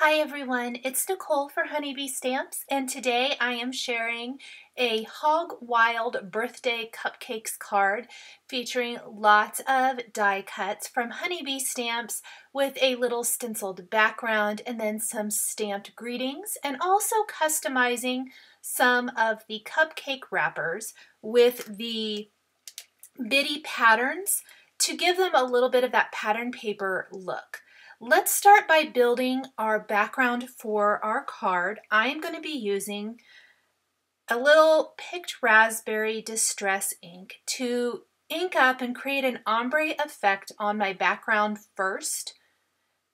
Hi everyone, it's Nicole for Honeybee Stamps, and today I am sharing a Hog Wild Birthday Cupcakes card featuring lots of die cuts from Honeybee Stamps with a little stenciled background and then some stamped greetings, and also customizing some of the cupcake wrappers with the bitty patterns to give them a little bit of that pattern paper look. Let's start by building our background for our card. I'm going to be using a little picked raspberry distress ink to ink up and create an ombre effect on my background first.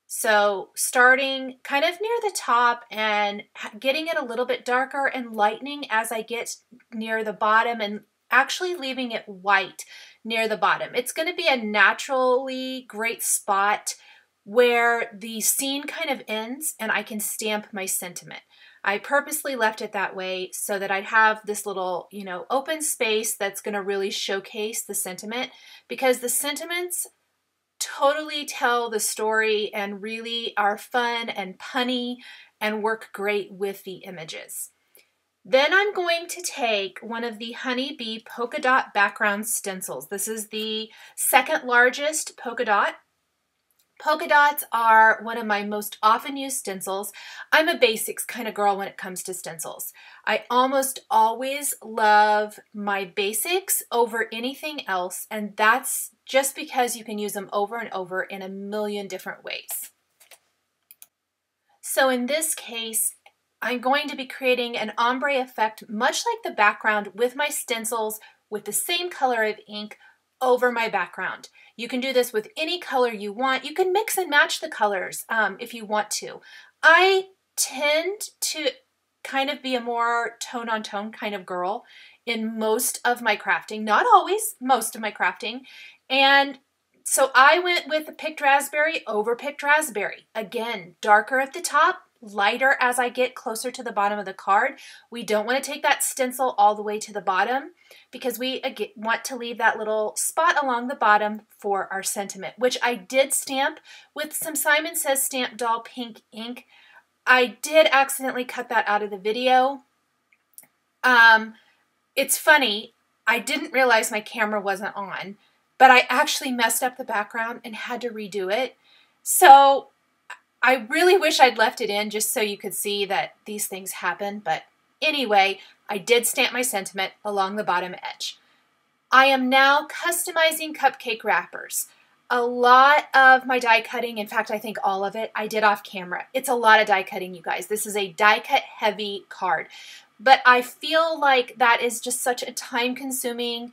So starting kind of near the top and getting it a little bit darker and lightening as I get near the bottom and actually leaving it white near the bottom. It's going to be a naturally great spot where the scene kind of ends and I can stamp my sentiment. I purposely left it that way so that I'd have this little, open space that's going to really showcase the sentiment, because the sentiments totally tell the story and really are fun and punny and work great with the images. Then I'm going to take one of the Honeybee polka dot background stencils. This is the second largest polka dot. Polka dots are one of my most often used stencils. I'm a basics kind of girl when it comes to stencils. I almost always love my basics over anything else, and that's just because you can use them over and over in a million different ways. So in this case, I'm going to be creating an ombre effect much like the background with my stencils with the same color of ink over my background. You can do this with any color you want. You can mix and match the colors if you want to. I tend to kind of be a more tone-on-tone kind of girl in most of my crafting. Not always, most of my crafting. And so I went with the picked raspberry over picked raspberry. Again, darker at the top, lighter as I get closer to the bottom of the card. We don't want to take that stencil all the way to the bottom because we want to leave that little spot along the bottom for our sentiment, which I did stamp with some Simon Says Stamp Doll pink ink. I did accidentally cut that out of the video. It's funny, I didn't realize my camera wasn't on, but I actually messed up the background and had to redo it. So I really wish I'd left it in just so you could see that these things happen, but anyway, I did stamp my sentiment along the bottom edge. I am now customizing cupcake wrappers. A lot of my die cutting, in fact, I think all of it, I did off camera. It's a lot of die cutting, you guys. This is a die cut heavy card, but I feel like that is just such a time-consuming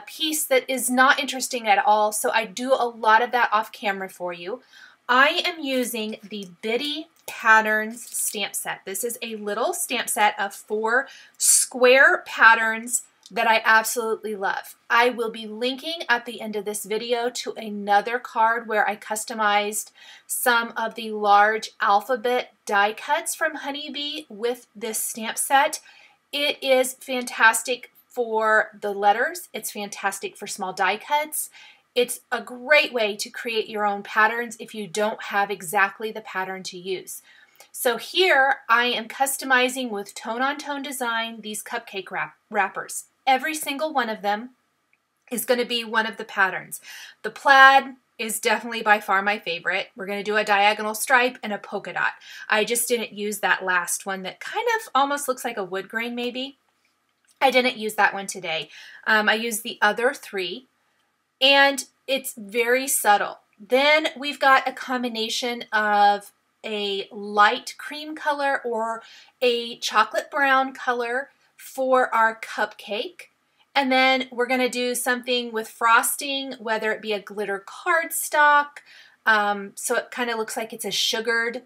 piece that is not interesting at all, so I do a lot of that off camera for you. I am using the Bitty Patterns stamp set. This is a little stamp set of 4 square patterns that I absolutely love. I will be linking at the end of this video to another card where I customized some of the large alphabet die cuts from Honeybee with this stamp set. It is fantastic for the letters. It's fantastic for small die cuts. It's a great way to create your own patterns if you don't have exactly the pattern to use. So here I am customizing with tone-on-tone design these cupcake wrappers. Every single one of them is going to be one of the patterns. The plaid is definitely by far my favorite. We're going to do a diagonal stripe and a polka dot. I just didn't use that last one that kind of almost looks like a wood grain maybe. I didn't use that one today. I used the other 3. And it's very subtle. Then we've got a combination of a light cream color or a chocolate brown color for our cupcake. And then we're going to do something with frosting, whether it be a glitter cardstock, so it kind of looks like it's a sugared,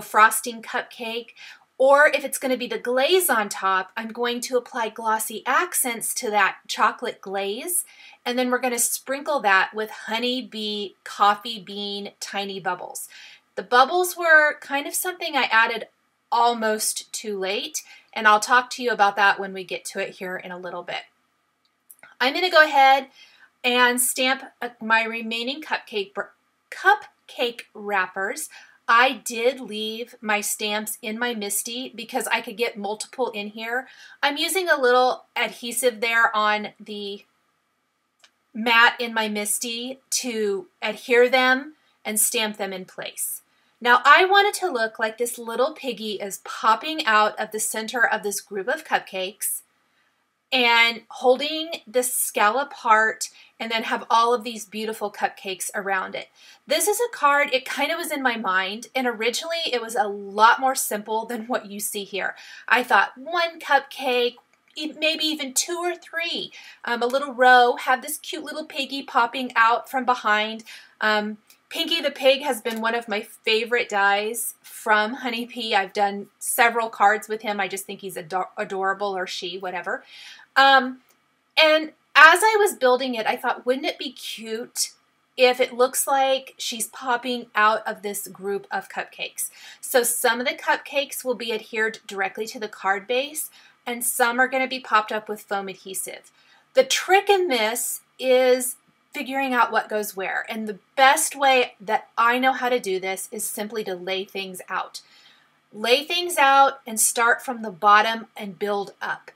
frosting cupcake. Or if it's going to be the glaze on top, I'm going to apply glossy accents to that chocolate glaze. And then we're going to sprinkle that with Honeybee coffee bean tiny bubbles. The bubbles were kind of something I added almost too late, and I'll talk to you about that when we get to it here in a little bit. I'm going to go ahead and stamp my remaining cupcake wrappers. I did leave my stamps in my MISTI because I could get multiple in here. I'm using a little adhesive there on the mat in my MISTI to adhere them and stamp them in place. Now I want it to look like this little piggy is popping out of the center of this group of cupcakes and holding this scallop heart, and then have all of these beautiful cupcakes around it. This is a card, it kind of was in my mind, and originally it was a lot more simple than what you see here. I thought one cupcake, maybe even 2 or 3, a little row, have this cute little piggy popping out from behind. Pinky the Pig has been one of my favorite dies from Honeybee. I've done several cards with him. I just think he's adorable, or she, whatever. And as I was building it, I thought, wouldn't it be cute if it looks like she's popping out of this group of cupcakes? So some of the cupcakes will be adhered directly to the card base, and some are going to be popped up with foam adhesive. The trick in this is figuring out what goes where, and the best way that I know how to do this is simply to lay things out. Lay things out and start from the bottom and build up.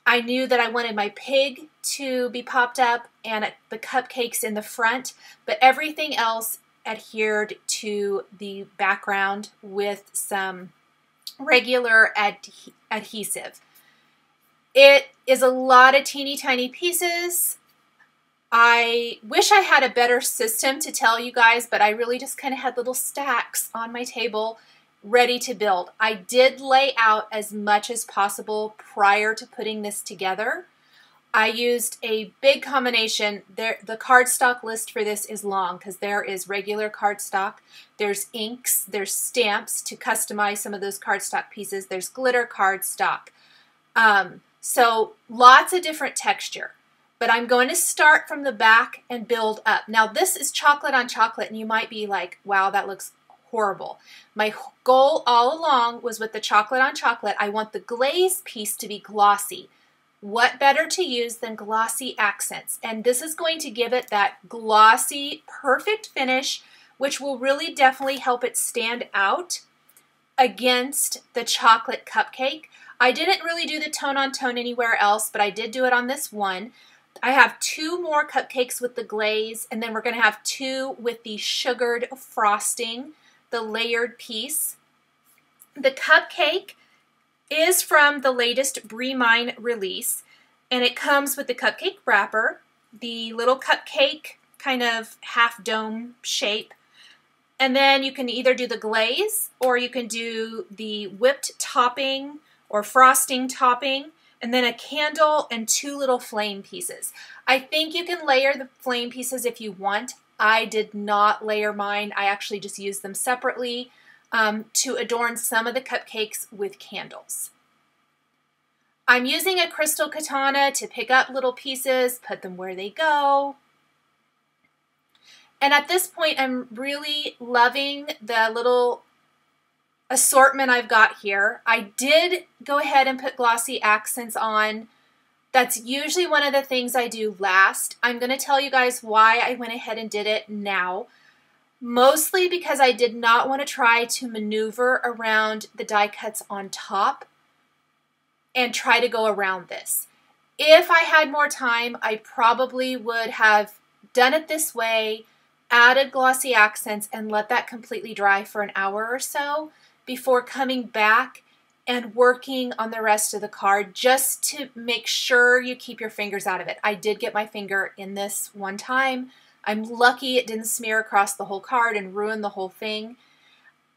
I knew that I wanted my pig to be popped up and the cupcakes in the front, but everything else adhered to the background with some regular adhesive. It is a lot of teeny tiny pieces. I wish I had a better system to tell you guys, but I really just kind of had little stacks on my table ready to build. I did lay out as much as possible prior to putting this together. I used a big combination. The cardstock list for this is long because there is regular cardstock, there's inks, there's stamps to customize some of those cardstock pieces, there's glitter cardstock. So lots of different texture. But I'm going to start from the back and build up. Now this is chocolate on chocolate, and you might be like, wow, that looks horrible. My goal all along was with the chocolate on chocolate, I want the glaze piece to be glossy. What better to use than glossy accents? And this is going to give it that glossy, perfect finish, which will really definitely help it stand out against the chocolate cupcake. I didn't really do the tone on tone anywhere else, but I did do it on this one. I have 2 more cupcakes with the glaze, and then we're going to have 2 with the sugared frosting, the layered piece. The cupcake is from the latest Brie Mine release, and it comes with the cupcake wrapper, the little cupcake kind of half dome shape, and then you can either do the glaze or you can do the whipped topping or frosting topping, and then a candle and 2 little flame pieces. I think you can layer the flame pieces if you want. I did not layer mine. I actually just used them separately to adorn some of the cupcakes with candles. I'm using a crystal katana to pick up little pieces, put them where they go. And at this point, I'm really loving the little assortment I've got here. I did go ahead and put glossy accents on. That's usually one of the things I do last. I'm going to tell you guys why I went ahead and did it now. Mostly because I did not want to try to maneuver around the die cuts on top and try to go around this. If I had more time, I probably would have done it this way, added glossy accents, and let that completely dry for an hour or so before coming back and working on the rest of the card, just to make sure you keep your fingers out of it. I did get my finger in this one time. I'm lucky it didn't smear across the whole card and ruin the whole thing.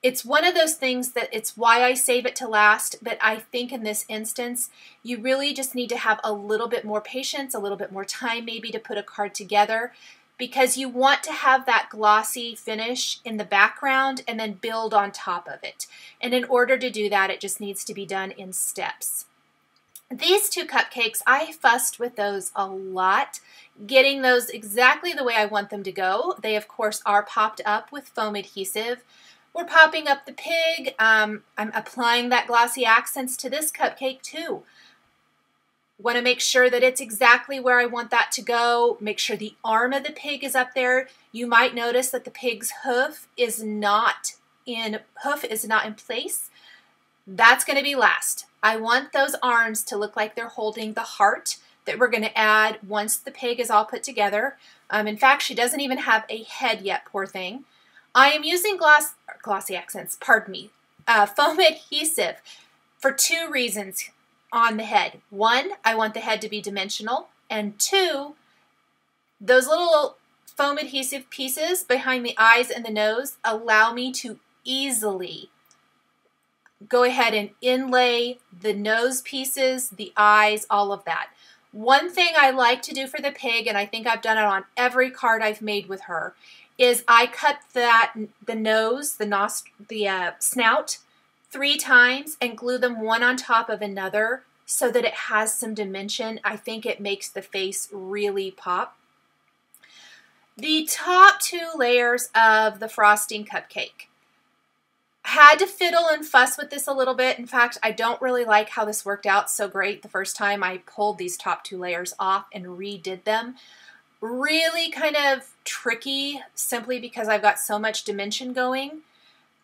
It's one of those things that it's why I save it to last, but I think in this instance, you really just need to have a little bit more patience, a little bit more time maybe to put a card together, because you want to have that glossy finish in the background and then build on top of it. And in order to do that, it just needs to be done in steps. These 2 cupcakes, I fussed with those a lot, getting those exactly the way I want them to go. They, of course, are popped up with foam adhesive. We're popping up the pig. I'm applying that glossy accents to this cupcake, too. Want to make sure that it's exactly where I want that to go. Make sure the arm of the pig is up there. You might notice that the pig's hoof is not hoof is not in place, that's going to be last. I want those arms to look like they're holding the heart that we're going to add once the pig is all put together. In fact, she doesn't even have a head yet, poor thing. I am using glossy accents, pardon me, foam adhesive for 2 reasons on the head. 1, I want the head to be dimensional, and 2, those little foam adhesive pieces behind the eyes and the nose allow me to easily go ahead and inlay the nose pieces, the eyes, all of that. One thing I like to do for the pig, and I think I've done it on every card I've made with her, is I cut the nose, the snout 3 times and glue them one on top of another so that it has some dimension. I think it makes the face really pop. The top 2 layers of the frosting cupcake. Had to fiddle and fuss with this a little bit. In fact, I don't really like how this worked out so great the first time I pulled these top 2 layers off and redid them. Really kind of tricky simply because I've got so much dimension going.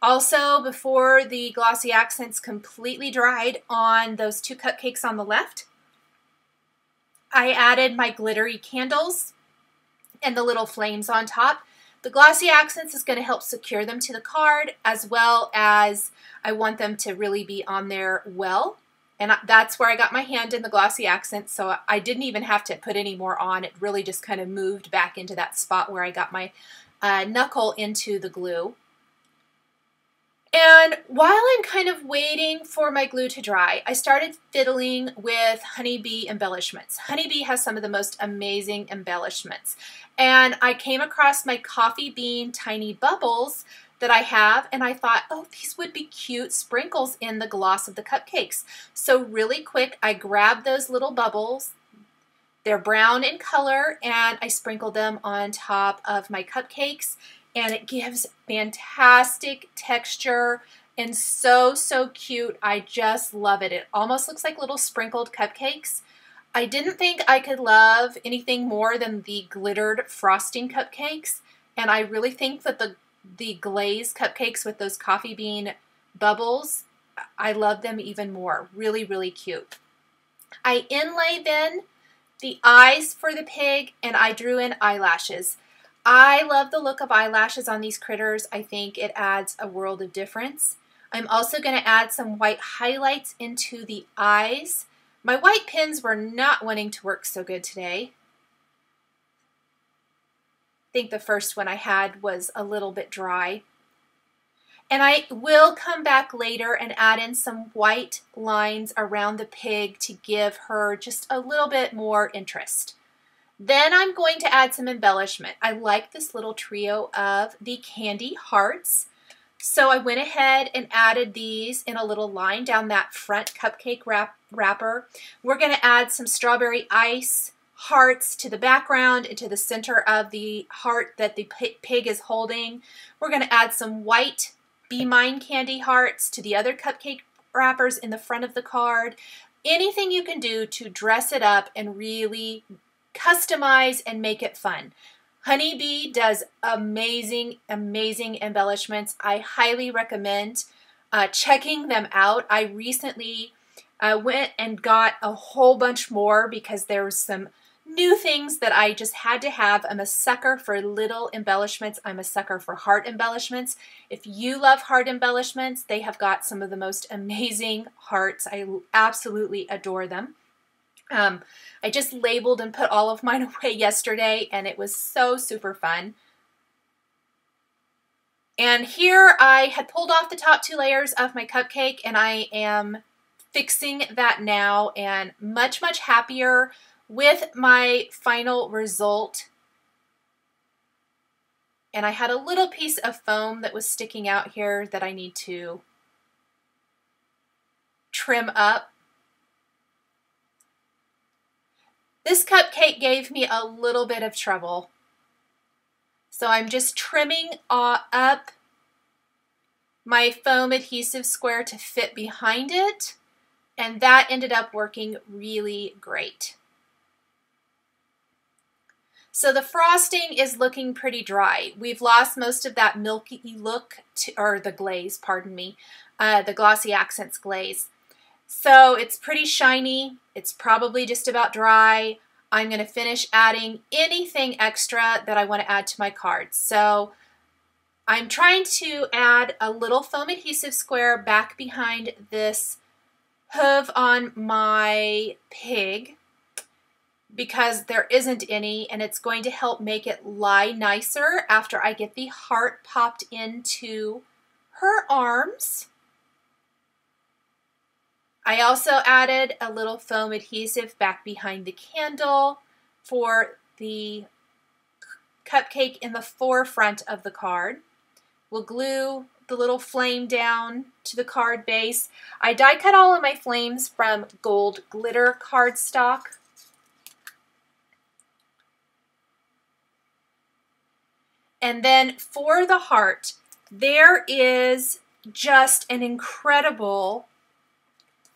Also, before the glossy accents completely dried on those 2 cupcakes on the left, I added my glittery candles and the little flames on top. The glossy accents is going to help secure them to the card, as well as I want them to really be on there well. And that's where I got my hand in the glossy accents, so I didn't even have to put any more on. It really just kind of moved back into that spot where I got my knuckle into the glue. And while I'm kind of waiting for my glue to dry, I started fiddling with honeybee embellishments. Honeybee has some of the most amazing embellishments. And I came across my coffee bean tiny bubbles that I have, and I thought, oh, these would be cute sprinkles in the gloss of the cupcakes. So really quick, I grabbed those little bubbles. They're brown in color, and I sprinkled them on top of my cupcakes. And it gives fantastic texture and so cute. I just love it. It almost looks like little sprinkled cupcakes. I didn't think I could love anything more than the glittered frosting cupcakes. And I really think that the glazed cupcakes with those coffee bean bubbles, I love them even more. Really cute. I inlay then the eyes for the pig, and I drew in eyelashes. I love the look of eyelashes on these critters. I think it adds a world of difference. I'm also going to add some white highlights into the eyes. My white pins were not wanting to work so good today. I think the first one I had was a little bit dry. And I will come back later and add in some white lines around the pig to give her just a little bit more interest. Then I'm going to add some embellishment. I like this little trio of the candy hearts. So I went ahead and added these in a little line down that front cupcake wrapper. We're going to add some strawberry ice hearts to the background and to the center of the heart that the pig is holding. We're going to add some white Be Mine candy hearts to the other cupcake wrappers in the front of the card. Anything you can do to dress it up and really customize and make it fun. Honeybee does amazing embellishments. I highly recommend checking them out. I recently went and got a whole bunch more because there was some new things that I just had to have. I'm a sucker for little embellishments. I'm a sucker for heart embellishments. If you love heart embellishments, they have got some of the most amazing hearts. I absolutely adore them. I just labeled and put all of mine away yesterday, and it was so super fun. And here I had pulled off the top 2 layers of my cupcake, and I am fixing that now and much happier with my final result. And I had a little piece of foam that was sticking out here that I need to trim up. This cupcake gave me a little bit of trouble. So I'm just trimming up my foam adhesive square to fit behind it, and that ended up working really great. So the frosting is looking pretty dry. We've lost most of that milky look, or the glaze, pardon me, the Glossy Accents glaze. So it's pretty shiny. It's probably just about dry. I'm going to finish adding anything extra that I want to add to my cards. So I'm trying to add a little foam adhesive square back behind this hoof on my pig, because there isn't any, and it's going to help make it lie nicer after I get the heart popped into her arms. I also added a little foam adhesive back behind the candle for the cupcake in the forefront of the card. We'll glue the little flame down to the card base. I die cut all of my flames from gold glitter cardstock. And then for the heart, there is just an incredible,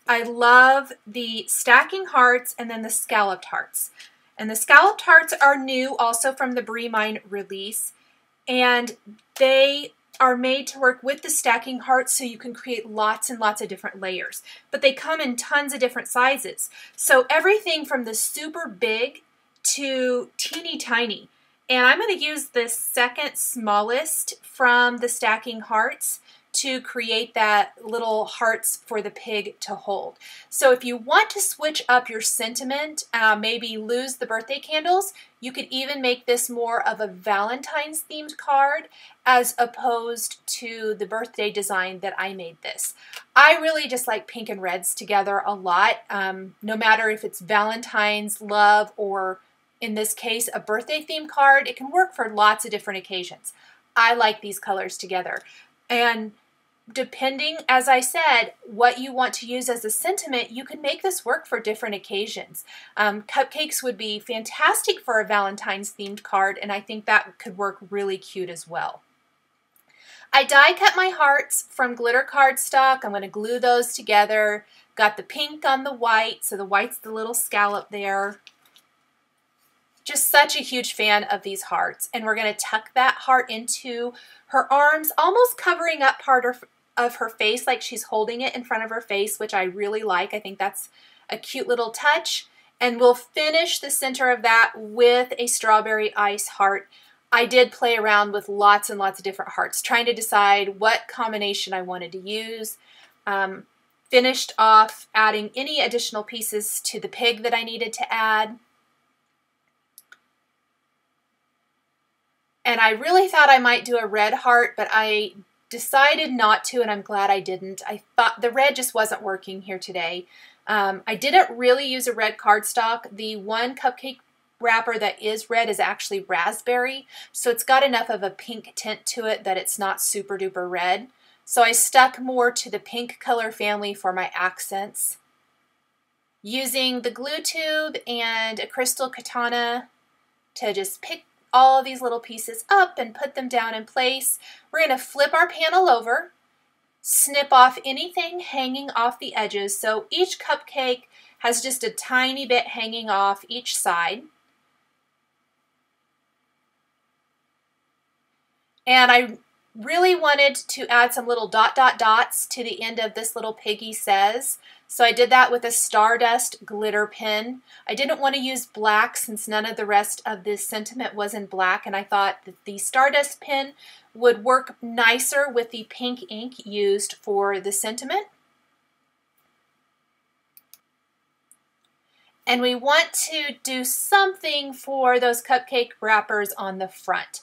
I love the stacking hearts and then the scalloped hearts. And the scalloped hearts are new also from the Brie Mine release. And they are made to work with the stacking hearts so you can create lots and lots of different layers. But they come in tons of different sizes. So everything from the super big to teeny tiny. And I'm going to use this second smallest from the stacking hearts to create that little hearts for the pig to hold. So if you want to switch up your sentiment, maybe lose the birthday candles, you could even make this more of a Valentine's themed card as opposed to the birthday design that I made this. I really just like pink and reds together a lot, no matter if it's Valentine's, love, or in this case, a birthday themed card. It can work for lots of different occasions. I like these colors together. And depending, as I said, what you want to use as a sentiment, you can make this work for different occasions. Cupcakes would be fantastic for a Valentine's themed card, and I think that could work really cute as well. I die cut my hearts from glitter cardstock. I'm going to glue those together. Got the pink on the white, so the white's the little scallop there. Just such a huge fan of these hearts. And we're going to tuck that heart into her arms, almost covering up part of her face, like she's holding it in front of her face, which I really like. I think that's a cute little touch. And we'll finish the center of that with a strawberry ice heart. I did play around with lots and lots of different hearts, trying to decide what combination I wanted to use. Finished off adding any additional pieces to the pig that I needed to add. And I really thought I might do a red heart, but I decided not to, and I'm glad I didn't. I thought the red just wasn't working here today. I didn't really use a red cardstock. The one cupcake wrapper that is red is actually raspberry, so it's got enough of a pink tint to it that it's not super duper red. So I stuck more to the pink color family for my accents. Using the glue tube and a crystal katana to just pick all of these little pieces up and put them down in place. We're going to flip our panel over, snip off anything hanging off the edges. So each cupcake has just a tiny bit hanging off each side. And I really wanted to add some little dots to the end of this little piggy says. So I did that with a Stardust glitter pen. I didn't want to use black since none of the rest of this sentiment was in black, and I thought that the Stardust pen would work nicer with the pink ink used for the sentiment. And we want to do something for those cupcake wrappers on the front.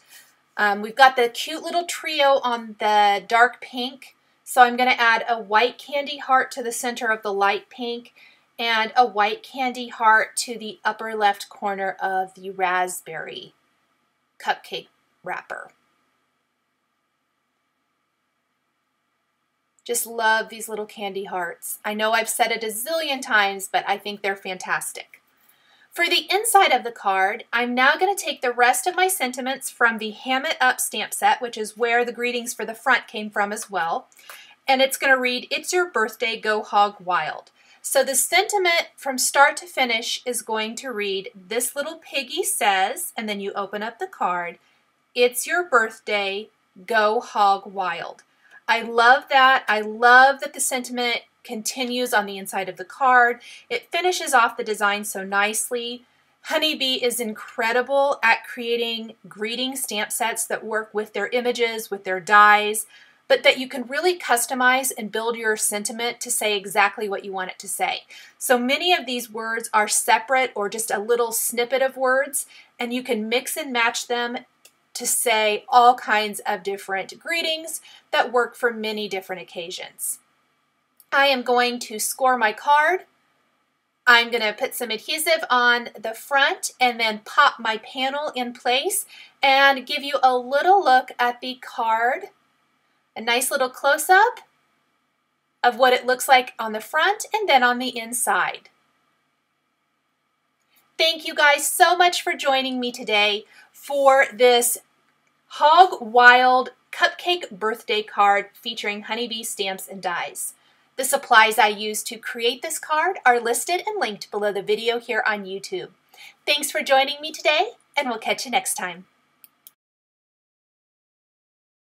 We've got the cute little trio on the dark pink. So I'm going to add a white candy heart to the center of the light pink and a white candy heart to the upper left corner of the raspberry cupcake wrapper. Just love these little candy hearts. I know I've said it a zillion times, but I think they're fantastic. For the inside of the card, I'm now going to take the rest of my sentiments from the Ham It Up stamp set, which is where the greetings for the front came from as well. And it's going to read, "It's your birthday, go hog wild." So the sentiment from start to finish is going to read, "This little piggy says," and then you open up the card, "It's your birthday, go hog wild." I love that. I love that the sentiment continues on the inside of the card. It finishes off the design so nicely. Honeybee is incredible at creating greeting stamp sets that work with their images, with their dies, but that you can really customize and build your sentiment to say exactly what you want it to say. So many of these words are separate or just a little snippet of words, and you can mix and match them to say all kinds of different greetings that work for many different occasions. I am going to score my card. I'm going to put some adhesive on the front and then pop my panel in place and give you a little look at the card. A nice little close-up of what it looks like on the front and then on the inside. Thank you guys so much for joining me today for this Hog Wild Cupcake birthday card featuring honeybee stamps and dies. The supplies I used to create this card are listed and linked below the video here on YouTube. Thanks for joining me today, and we'll catch you next time.